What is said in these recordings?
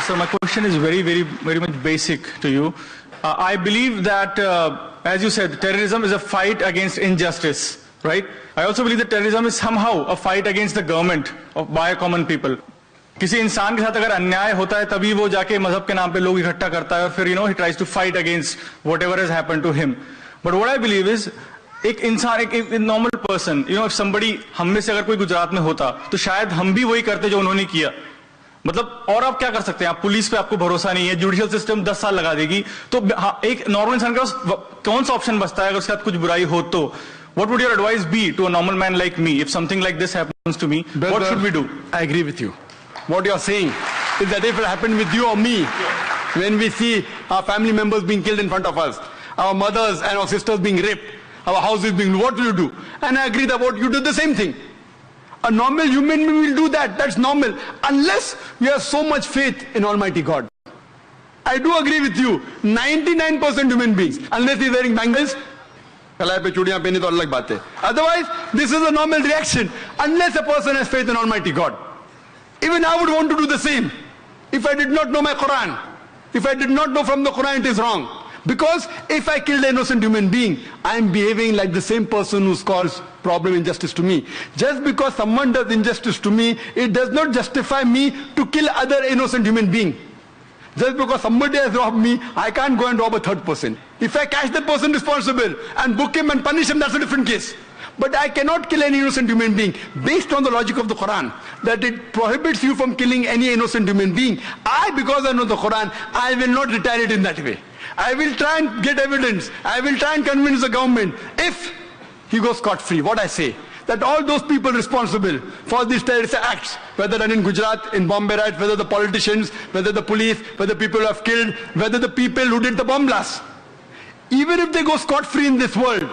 So my question is very much basic to you. I believe that, as you said, terrorism is a fight against injustice, right? I also believe that terrorism is somehow a fight against the government by common people. किसी इंसान के साथ अगर अन्याय होता है तभी वो जाके मजहब के नाम पे लोग इकट्ठा करता है और फिर he tries to fight against whatever has happened to him. But what I believe is एक इंसान एक नॉर्मल पर्सन if somebody हम में से अगर कोई गुजरात में होता तो शायद हम भी वही करते जो उन्होंने किया. मतलब और आप क्या कर सकते हैं? आप पुलिस पे आपको भरोसा नहीं है, जुडिशियल सिस्टम 10 साल लगा देगी, तो एक नॉर्मल इंसान के पास कौन सा ऑप्शन बचता है अगर उसके साथ कुछ बुराई हो तो? What would your advice be to a normal man like me if something like this happens to me? Brother, what should we do? I agree with you. What you are saying is that if it happened with you or me, when we see our family members being killed in front of us, our mothers and our sisters being raped, our houses being, what will you do? And I agree that what you do the same thing. A normal human being will do that. That's normal. Unless we have so much faith in Almighty God. I do agree with you. 99% human beings, unless he's wearing bangles, otherwise, this is a normal reaction. Unless a person has faith in Almighty God. Even I would want to do the same. If I did not know my Quran, if I did not know from the Quran it is wrong. Because if I killed an innocent human being, I am behaving like the same person who's caused problem, injustice to me. Just because someone does injustice to me, it does not justify me to kill other innocent human being. Just because somebody has robbed me, I can't go and rob a third person. If I catch the person responsible and book him and punish him, that's a different case. But I cannot kill any innocent human being based on the logic of the Quran, that it prohibits you from killing any innocent human being. Because I know the Quran, I will not retaliate in that way. I will try and get evidence. I will try and convince the government. If he goes scot-free, what I say, that all those people responsible for these terrorist acts, whether done in Gujarat, in Bombay riots, whether the politicians, whether the police, whether people who have killed, whether the people who did the bomb blast, even if they go scot-free in this world,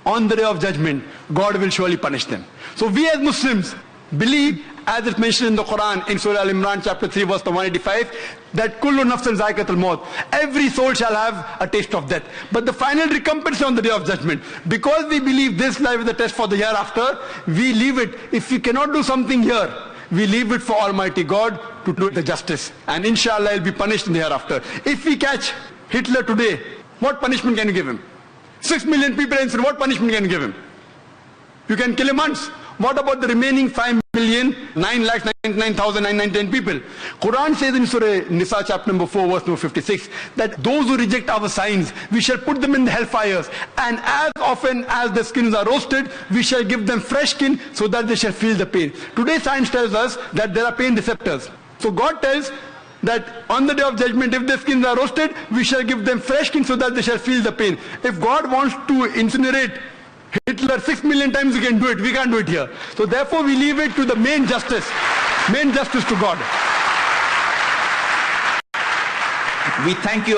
on the day of judgment, God will surely punish them. So we as Muslims believe, as it's mentioned in the Quran, in Surah Al-Imran chapter 3 verse 185, that kullu nafsin zaikatul maut, every soul shall have a taste of death. But the final recompense is on the day of judgment. Because we believe this life is the test for the hereafter, we leave it. If we cannot do something here, we leave it for Almighty God to do the justice. And inshallah, he'll be punished in the hereafter. If we catch Hitler today, what punishment can you give him? 6 million people answer, what punishment can you give him? You can kill him once. What about the remaining 5,999,910 people? Quran says in Surah Nisa chapter number 4 verse number 56 that those who reject our signs, we shall put them in the hellfires, and as often as the skins are roasted, we shall give them fresh skin so that they shall feel the pain. Today science tells us that there are pain receptors. So God tells that on the day of judgment, if their skins are roasted, we shall give them fresh skin so that they shall feel the pain. If God wants to incinerate Hitler 6 million times, he can do it. We can't do it here. So therefore we leave it to the main justice to God. We thank you.